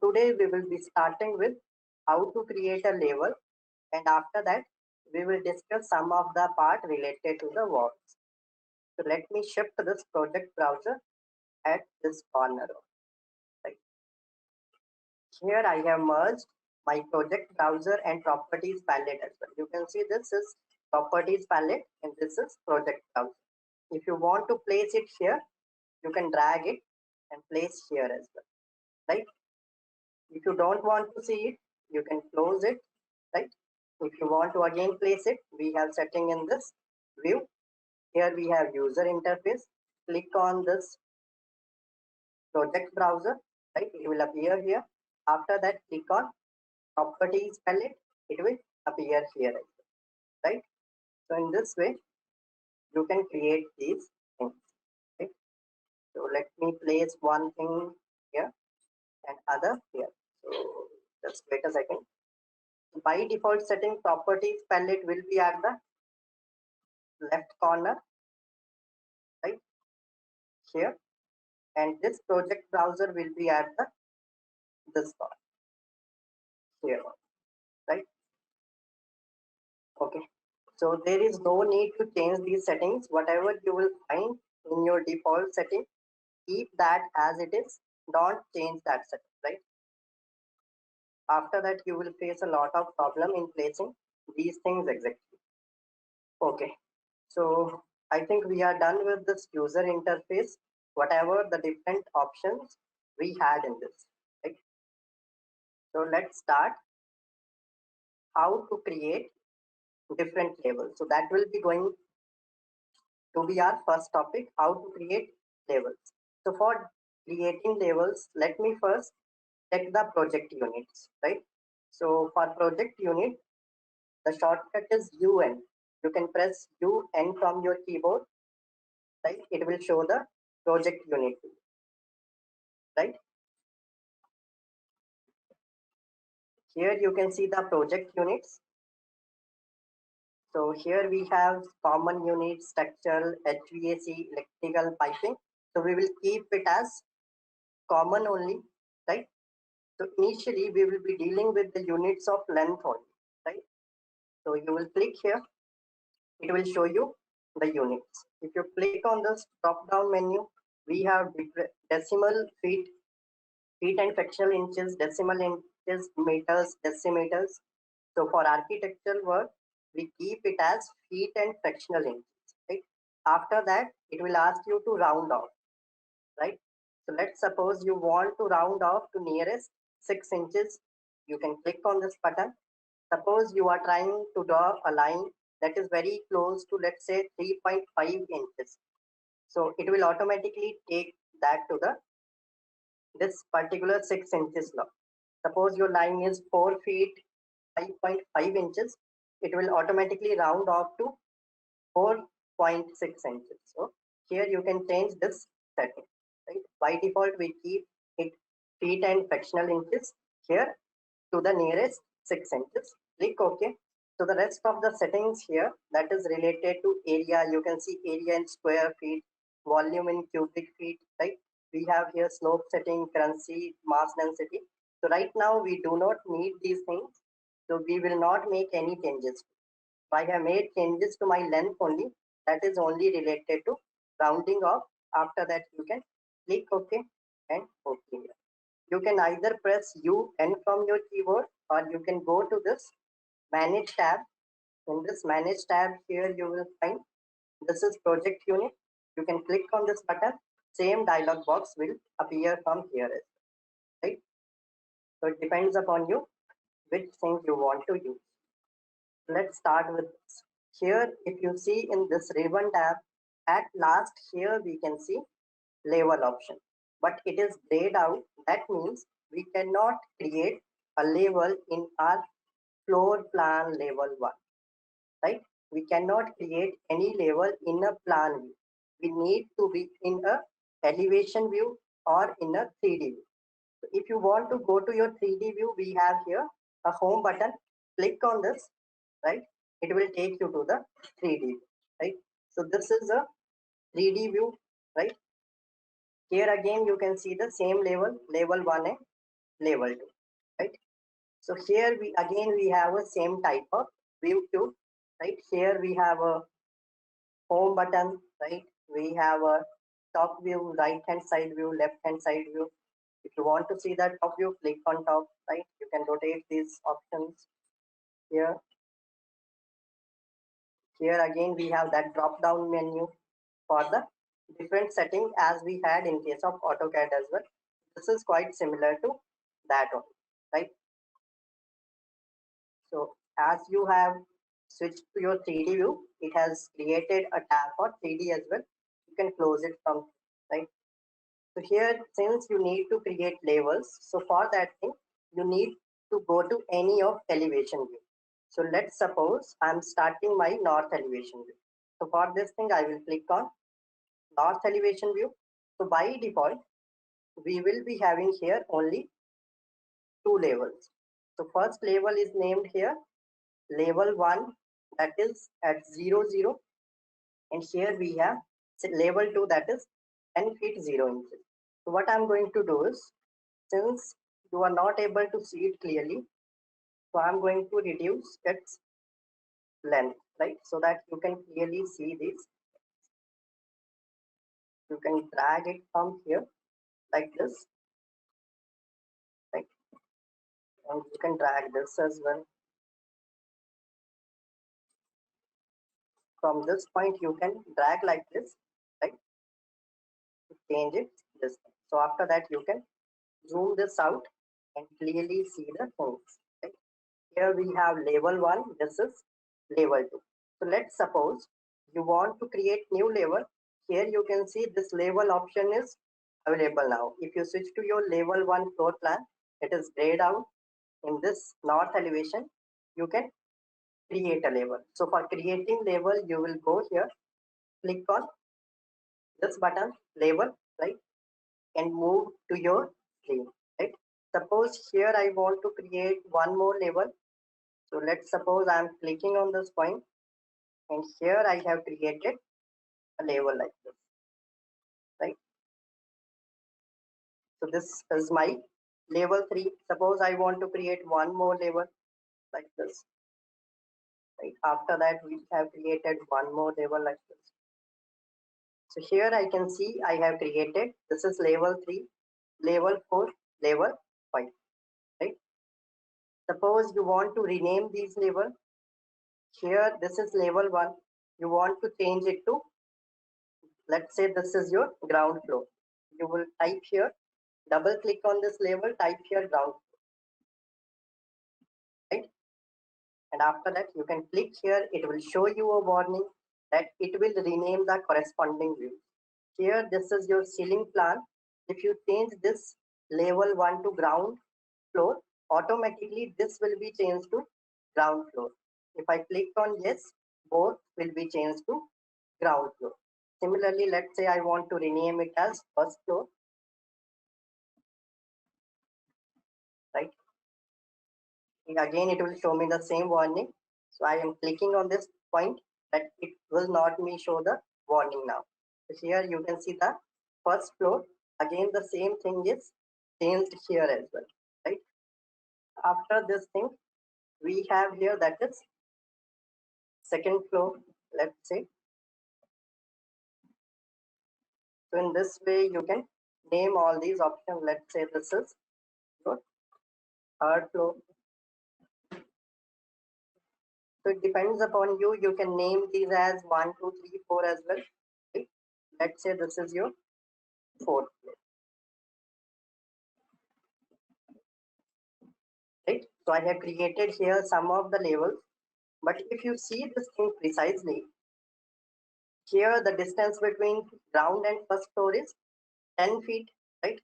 today we will be starting with how to create a label, and after that we will discuss some of the part related to the walls. So let me shift this project browser at this corner. Right. Here I have merged my project browser and properties palette as well. You can see this is properties palette and this is project browser. If you want to place it here, you can drag it and place here as well. Right. If you don't want to see it, you can close it. Right. If you want to again place it, we have setting in this view. Here we have user interface. Click on this project browser. Right. It will appear here. After that, click on properties palette. It will appear here. Right. So in this way, you can create these things. Okay. So let me place one thing here and other here. So just wait a second. By default setting, properties palette will be at the left corner, right here, and this project browser will be at the this corner here, right? Okay. So there is no need to change these settings. Whatever you will find in your default setting, keep that as it is. Don't change that setting, right? After that, you will face a lot of problem in placing these things exactly. Okay. So I think we are done with this user interface, whatever the different options we had in this. Right? So let's start how to create different labels. So that will be going to be our first topic, how to create labels. So for creating labels, let me first check the project units, right? So for project unit, the shortcut is UN. You can press UN from your keyboard, right? It will show the project unit, right? Here you can see the project units. So here we have common units, structural, HVAC, electrical, piping. So we will keep it as common only, right? So initially we will be dealing with the units of length only, right? So you will click here, it will show you the units. If you click on this drop down menu, we have decimal feet and fractional inches, decimal inches, meters, decimeters. So for architectural work, we keep it as feet and fractional inches, right? After that, it will ask you to round off, right? So let's suppose you want to round off to nearest 6 inches. You can click on this button. Suppose you are trying to draw a line that is very close to, let's say, 3.5 inches. So it will automatically take that to the this particular 6 inches long. Suppose your line is 4 feet 5.5 inches, it will automatically round off to 4.6 inches. So here you can change this setting. Right? By default, we keep it feet and fractional inches here to the nearest 6 inches. Click OK. So the rest of the settings here that is related to area, you can see area in square feet, volume in cubic feet, right? We have here slope setting, currency, mass density. So right now we do not need these things. So we will not make any changes. I have made changes to my length only. That is only related to rounding off. After that, you can click OK and OK. You can either press UN from your keyboard or you can go to this Manage tab. In this Manage tab here, you will find this is project unit. You can click on this button. Same dialog box will appear from here, right? So it depends upon you which thing you want to use. Let's start with this. Here, if you see in this ribbon tab, at last here we can see label option, but it is grayed out. That means we cannot create a label in our floor plan label 1, right? We cannot create any label in a plan view. We need to be in a elevation view or in a 3D view. So if you want to go to your 3D view, we have here a home button. Click on this, right? It will take you to the 3D view, right? So this is a 3D view, right? Here again, you can see the same label, label 1A. level 2, right? So here we have a same type of view cube, right? Here we have a home button, right? We have a top view, right hand side view, left hand side view. If you want to see the top view, click on top, right? You can rotate these options here. Here again we have that drop down menu for the different setting as we had in case of AutoCAD as well. This is quite similar to that one, right? So as you have switched to your 3D view, it has created a tab for 3D as well. You can close it from, right? So here, since you need to create levels, so for that thing, you need to go to any of elevation view. So let's suppose I'm starting my north elevation view. So for this thing, I will click on north elevation view. So by default, we will be having here only two levels. So first level is named here level 1, that is at 0 0, and here we have level 2, that is 10 feet 0 inches. So what I'm going to do is, since you are not able to see it clearly, so I'm going to reduce its length, right, so that you can clearly see this. You can drag it from here like this, right, and you can drag this as well. From this point you can drag like this, right, to change it this way. So after that you can zoom this out and clearly see the things, right? Here we have level 1, this is level 2. So let's suppose you want to create new level. Here you can see this level option is available now. If you switch to your level 1 floor plan, it is grayed out. In this north elevation, you can create a level. So for creating level, you will go here, click on this button, level, right, and move to your screen, right? Suppose here I want to create one more level. So let's suppose I'm clicking on this point, and here I have created a level like this, right? So this is my level 3. Suppose I want to create one more level like this, right? After that, we have created one more level like this. So here I can see I have created, this is level 3, level 4, level 5, right? Suppose you want to rename these level. Here, this is level 1. You want to change it to, let's say this is your ground floor. You will type here, double click on this level, type here ground floor, right? And after that, you can click here. It will show you a warning that it will rename the corresponding view. Here, this is your ceiling plan. If you change this level 1 to ground floor, automatically this will be changed to ground floor. If I click on yes, both will be changed to ground floor. Similarly, let's say I want to rename it as first floor, right? Again, it will show me the same warning. So I am clicking on this point, that it will not me show the warning now. So here you can see the first floor. Again, the same thing is changed here as well, right? After this thing, we have here that is second floor, let's say. So in this way, you can name all these options. Let's say this is your third floor. So it depends upon you. You can name these as 1, 2, 3, 4 as well. Right? Let's say this is your fourth floor. Right? So I have created here some of the levels. But if you see this thing precisely, here the distance between ground and first floor is 10 feet. Right?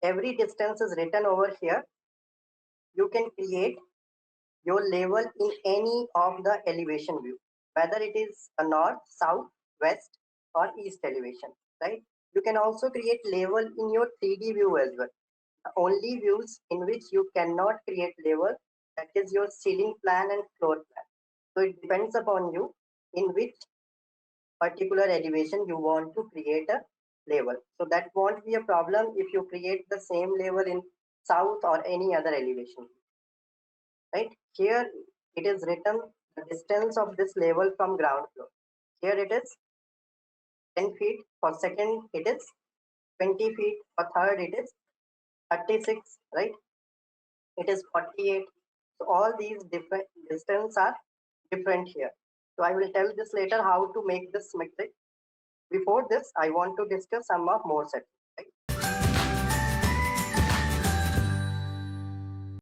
Every distance is written over here. You can create your level in any of the elevation view, whether it is a north, south, west, or east elevation, right? You can also create level in your 3D view as well. The only views in which you cannot create level, that is your ceiling plan and floor plan. So it depends upon you in which particular elevation you want to create a level. So that won't be a problem if you create the same level in south or any other elevation, right? Here it is written the distance of this level from ground floor. Here it is 10 feet, for second it is 20 feet, for third it is 36, right? It is 48. So all these different distance are different here. So I will tell this later how to make this metric. Before this, I want to discuss some of more settings.